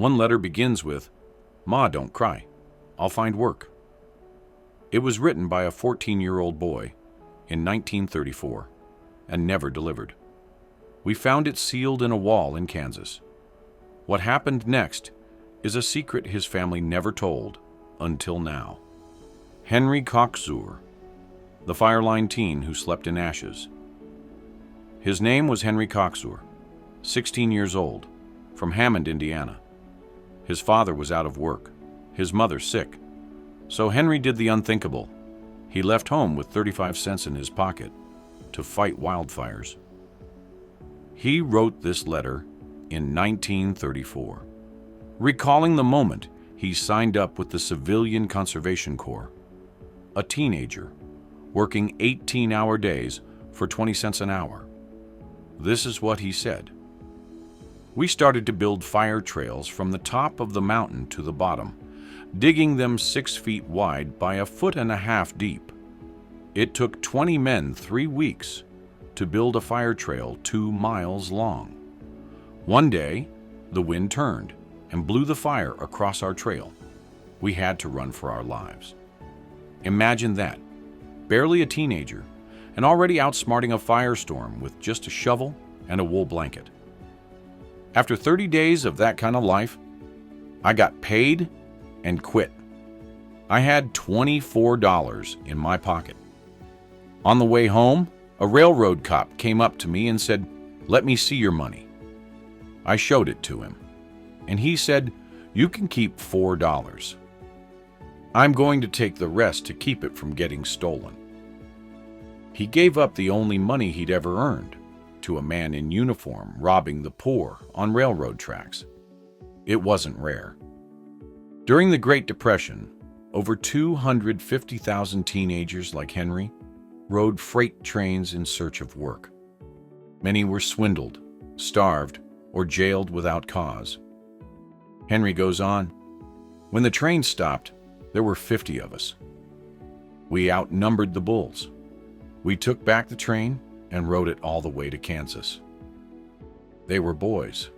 One letter begins with, "Ma, don't cry. I'll find work." It was written by a 14-year-old boy in 1934 and never delivered. We found it sealed in a wall in Kansas. What happened next is a secret his family never told until now. Henry Coxour, the fireline teen who slept in ashes. His name was Henry Coxour, 16 years old, from Hammond, Indiana. His father was out of work, his mother sick, so Henry did the unthinkable. He left home with 35 cents in his pocket to fight wildfires. He wrote this letter in 1934, recalling the moment he signed up with the Civilian Conservation Corps, a teenager working 18-hour days for 20 cents an hour. This is what he said. "We started to build fire trails from the top of the mountain to the bottom, digging them 6 feet wide by 1.5 feet deep. It took 20 men 3 weeks to build a fire trail 2 miles long. One day, the wind turned and blew the fire across our trail. We had to run for our lives." Imagine that, barely a teenager, and already outsmarting a firestorm with just a shovel and a wool blanket. After 30 days of that kind of life, I got paid and quit. I had $24 in my pocket. On the way home, a railroad cop came up to me and said, "Let me see your money." I showed it to him, and he said, "You can keep $4. I'm going to take the rest to keep it from getting stolen." He gave up the only money he'd ever earned to a man in uniform robbing the poor on railroad tracks. It wasn't rare. During the Great Depression, over 250,000 teenagers like Henry rode freight trains in search of work. Many were swindled, starved, or jailed without cause. Henry goes on, "When the train stopped, there were 50 of us. We outnumbered the bulls. We took back the train and rode it all the way to Kansas. They were boys,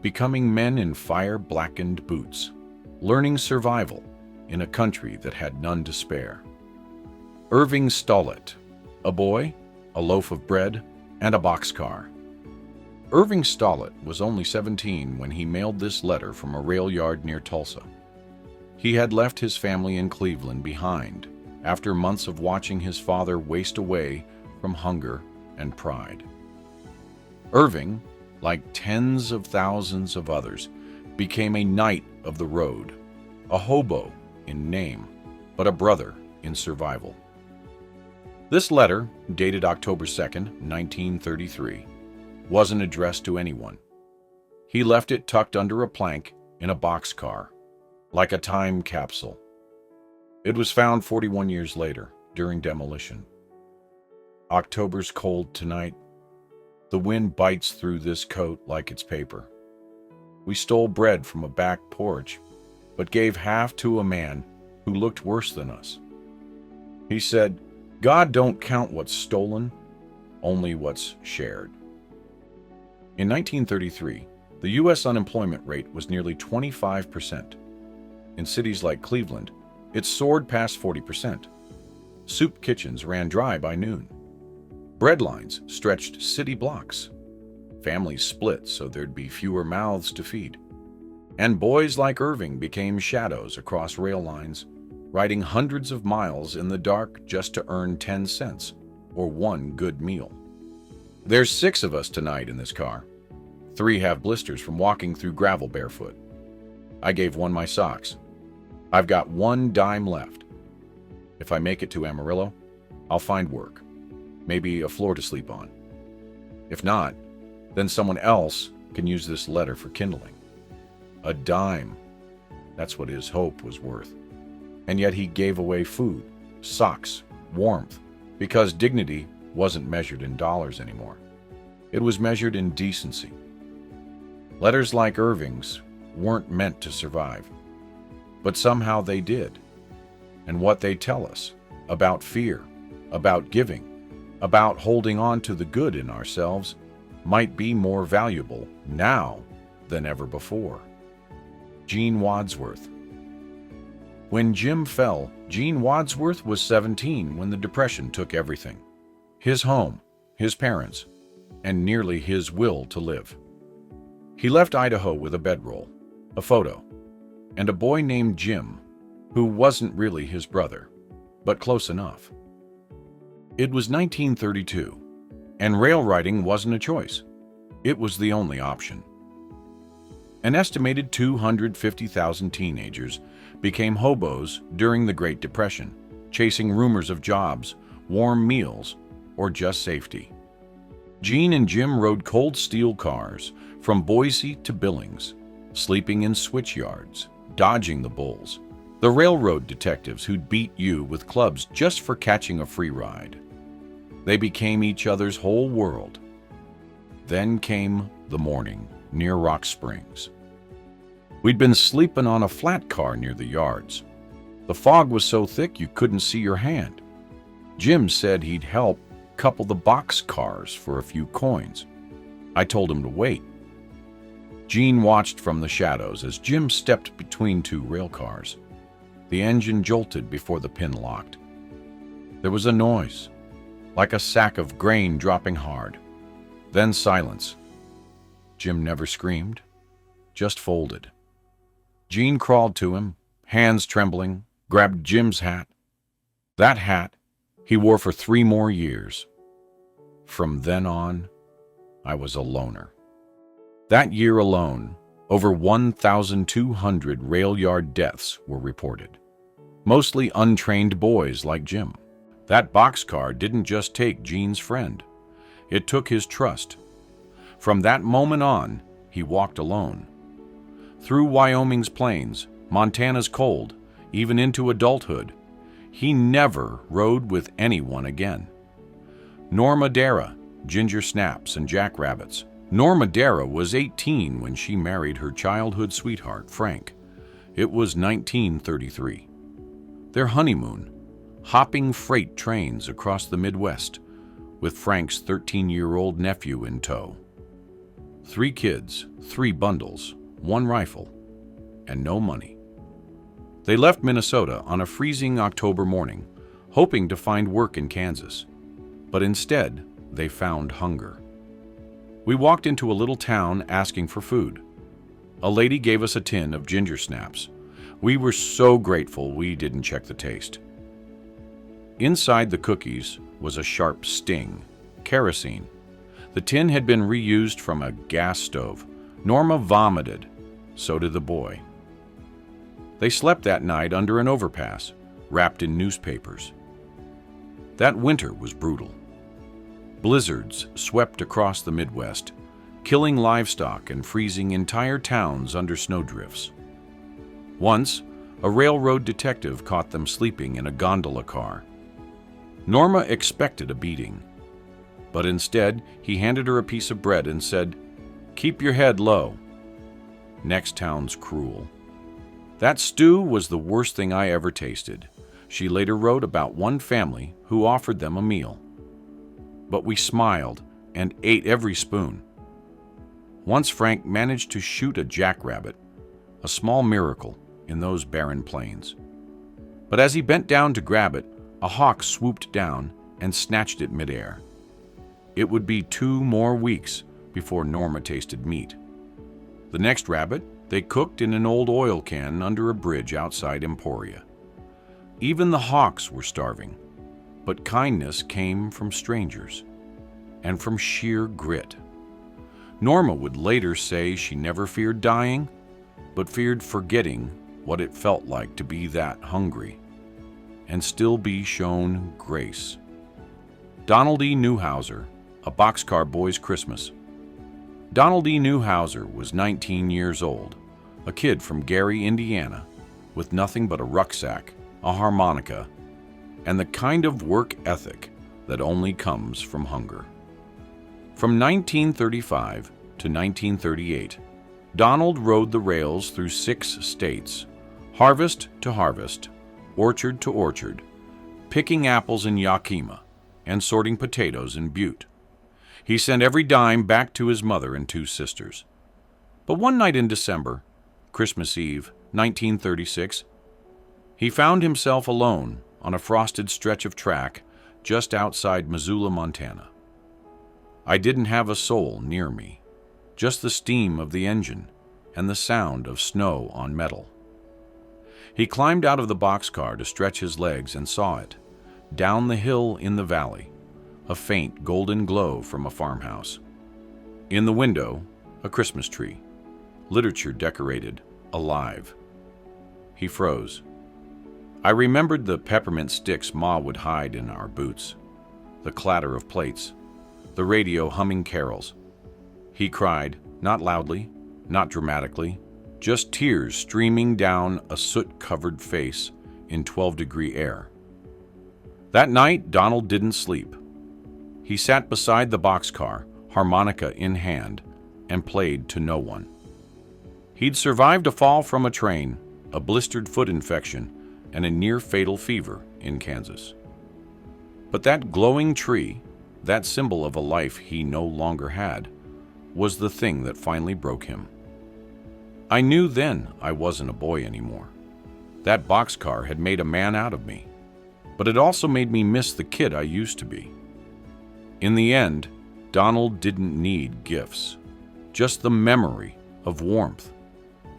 becoming men in fire-blackened boots, learning survival in a country that had none to spare." Irving Stallet, a boy, a loaf of bread, and a boxcar. Irving Stallet was only 17 when he mailed this letter from a rail yard near Tulsa. He had left his family in Cleveland behind after months of watching his father waste away from hunger and pride. Irving, like tens of thousands of others, became a knight of the road, a hobo in name, but a brother in survival. This letter, dated October 2nd, 1933, wasn't addressed to anyone. He left it tucked under a plank in a boxcar, like a time capsule. It was found 41 years later, during demolition. October's cold tonight. The wind bites through this coat like it's paper. We stole bread from a back porch, but gave half to a man who looked worse than us. He said, "God don't count what's stolen, only what's shared." In 1933, the U.S. unemployment rate was nearly 25%. In cities like Cleveland, it soared past 40%. Soup kitchens ran dry by noon. Bread lines stretched city blocks. Families split so there'd be fewer mouths to feed. And boys like Irving became shadows across rail lines, riding hundreds of miles in the dark just to earn 10 cents or one good meal. There's 6 of us tonight in this car. 3 have blisters from walking through gravel barefoot. I gave one my socks. I've got 1 dime left. If I make it to Amarillo, I'll find work, maybe a floor to sleep on. If not, then someone else can use this letter for kindling. A dime. That's what his hope was worth. And yet he gave away food, socks, warmth, because dignity wasn't measured in dollars anymore. It was measured in decency. Letters like Irving's weren't meant to survive, but somehow they did. And what they tell us about fear, about giving, about holding on to the good in ourselves might be more valuable now than ever before. Gene Wadssworth. When Jim fell, Gene Wadssworth was 17 when the Depression took everything. His home, his parents, and nearly his will to live. He left Idaho with a bedroll, a photo, and a boy named Jim, who wasn't really his brother, but close enough. It was 1932, and rail riding wasn't a choice. It was the only option. An estimated 250,000 teenagers became hobos during the Great Depression, chasing rumors of jobs, warm meals, or just safety. Gene and Jim rode cold steel cars from Boise to Billings, sleeping in switch yards, dodging the bulls, the railroad detectives who'd beat you with clubs just for catching a free ride. They became each other's whole world. Then came the morning near Rock Springs. We'd been sleeping on a flat car near the yards. The fog was so thick you couldn't see your hand. Jim said he'd help couple the boxcars for a few coins. I told him to wait. Gene watched from the shadows as Jim stepped between two rail cars. The engine jolted before the pin locked. There was a noise, like a sack of grain dropping hard. Then silence. Jim never screamed, just folded. Gene crawled to him, hands trembling, grabbed Jim's hat. That hat he wore for 3 more years. From then on, I was a loner. That year alone, over 1,200 rail yard deaths were reported. Mostly untrained boys like Jim. That boxcar didn't just take Gene's friend. It took his trust. From that moment on, he walked alone. Through Wyoming's plains, Montana's cold, even into adulthood, he never rode with anyone again. Norma Harper, ginger snaps and jackrabbits. Norma Harper was 18 when she married her childhood sweetheart, Frank. It was 1933. Their honeymoon, hopping freight trains across the Midwest, with Frank's 13-year-old nephew in tow. 3 kids, 3 bundles, 1 rifle, and no money. They left Minnesota on a freezing October morning, hoping to find work in Kansas. But instead, they found hunger. We walked into a little town asking for food. A lady gave us a tin of ginger snaps. We were so grateful we didn't check the taste. Inside the cookies was a sharp sting, kerosene. The tin had been reused from a gas stove. Norma vomited. So did the boy. They slept that night under an overpass, wrapped in newspapers. That winter was brutal. Blizzards swept across the Midwest, killing livestock and freezing entire towns under snowdrifts. Once, a railroad detective caught them sleeping in a gondola car. Norma expected a beating, but instead he handed her a piece of bread and said, "Keep your head low." Next town's cruel. That stew was the worst thing I ever tasted. She later wrote about one family who offered them a meal. But we smiled and ate every spoon. Once Frank managed to shoot a jackrabbit, a small miracle in those barren plains. But as he bent down to grab it, a hawk swooped down and snatched it midair. It would be 2 more weeks before Norma tasted meat. The next rabbit they cooked in an old oil can under a bridge outside Emporia. Even the hawks were starving, but kindness came from strangers and from sheer grit. Norma would later say she never feared dying, but feared forgetting what it felt like to be that hungry and still be shown grace. Donald E Newhauser, A Boxcar Boy's Christmas. Donald E Newhauser was 19 years old, a kid from Gary, Indiana, with nothing but a rucksack, a harmonica, and the kind of work ethic that only comes from hunger. From 1935 to 1938, Donald rode the rails through 6 states, harvest to harvest, orchard to orchard, picking apples in Yakima and sorting potatoes in Butte. He sent every dime back to his mother and 2 sisters. But one night in December, Christmas Eve, 1936. He found himself alone on a frosted stretch of track just outside Missoula, Montana. I didn't have a soul near me, just the steam of the engine and the sound of snow on metal. He climbed out of the boxcar to stretch his legs and saw it, down the hill in the valley, a faint golden glow from a farmhouse. In the window, a Christmas tree, literature decorated, alive. He froze. I remembered the peppermint sticks Ma would hide in our boots, the clatter of plates, the radio humming carols. He cried, not loudly, not dramatically, just tears streaming down a soot-covered face in 12-degree air. That night, Donald didn't sleep. He sat beside the boxcar, harmonica in hand, and played to no one. He'd survived a fall from a train, a blistered foot infection, and a near-fatal fever in Kansas. But that glowing tree, that symbol of a life he no longer had, was the thing that finally broke him. I knew then I wasn't a boy anymore. That boxcar had made a man out of me, but it also made me miss the kid I used to be. In the end, Donald didn't need gifts, just the memory of warmth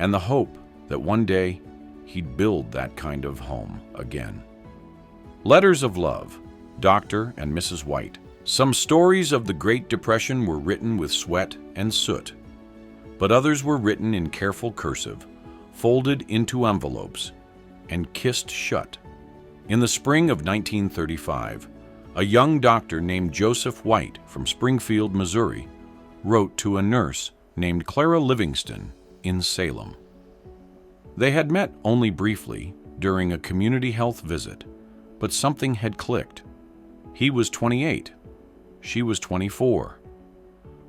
and the hope that one day he'd build that kind of home again. Letters of Love, Dr. and Mrs. White. Some stories of the Great Depression were written with sweat and soot, but others were written in careful cursive, folded into envelopes, and kissed shut. In the spring of 1935, a young doctor named Joseph White from Springfield, Missouri, wrote to a nurse named Clara Livingston in Salem. They had met only briefly during a community health visit, but something had clicked. He was 28. She was 24.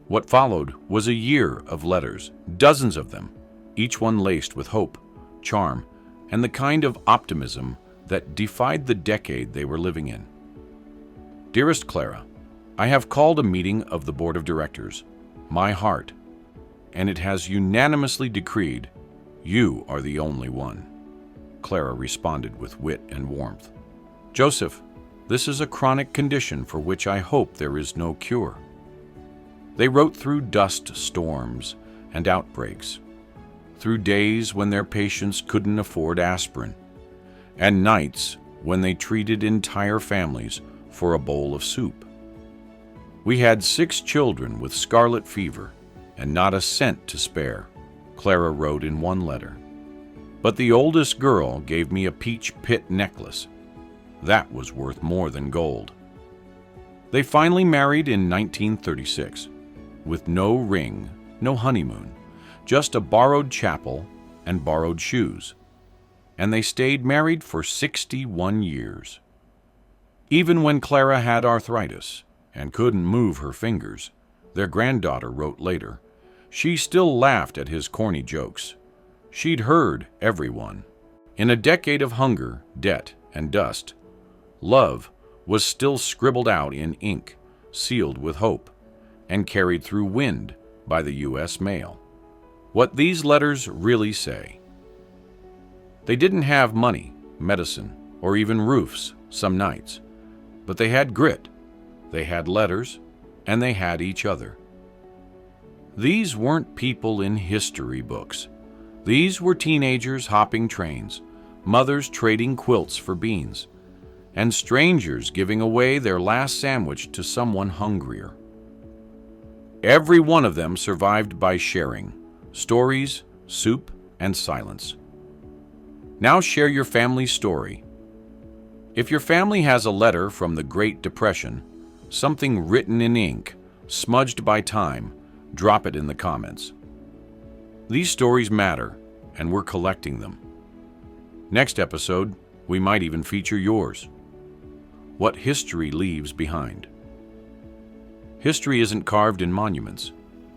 What followed was a year of letters, dozens of them, each one laced with hope, charm, and the kind of optimism that defied the decade they were living in. Dearest Clara, I have called a meeting of the Board of Directors, my heart, and it has unanimously decreed you are the only one. Clara responded with wit and warmth. Joseph, this is a chronic condition for which I hope there is no cure. They wrote through dust storms and outbreaks, through days when their patients couldn't afford aspirin, and nights when they treated entire families for a bowl of soup. We had 6 children with scarlet fever and not a cent to spare, Clara wrote in one letter. But the oldest girl gave me a peach pit necklace. That was worth more than gold. They finally married in 1936, with no ring, no honeymoon, just a borrowed chapel and borrowed shoes. And they stayed married for 61 years. Even when Clara had arthritis and couldn't move her fingers, their granddaughter wrote later, she still laughed at his corny jokes. She'd heard everyone. In a decade of hunger, debt, and dust, love was still scribbled out in ink, sealed with hope, and carried through wind by the U.S. mail. What these letters really say. They didn't have money, medicine, or even roofs some nights, but they had grit, they had letters, and they had each other. These weren't people in history books. These were teenagers hopping trains, mothers trading quilts for beans, and strangers giving away their last sandwich to someone hungrier. Every one of them survived by sharing stories, soup, and silence. Now share your family's story. If your family has a letter from the Great Depression, something written in ink, smudged by time, drop it in the comments. These stories matter, and we're collecting them. Next episode, we might even feature yours. What history leaves behind. History isn't carved in monuments.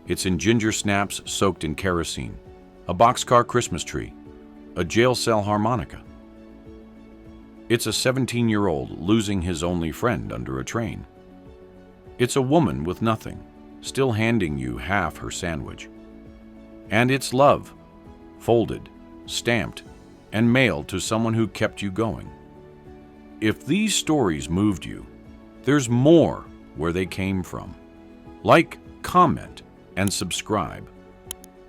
It's in ginger snaps soaked in kerosene, a boxcar Christmas tree, a jail cell harmonica. It's a 17-year-old losing his only friend under a train. It's a woman with nothing, still handing you half her sandwich. And it's love, folded, stamped, and mailed to someone who kept you going. If these stories moved you, there's more where they came from. Like, comment, and subscribe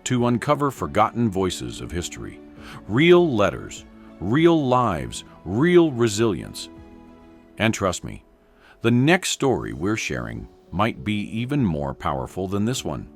to uncover forgotten voices of history, real letters, real lives, real resilience. And trust me, the next story we're sharing might be even more powerful than this one.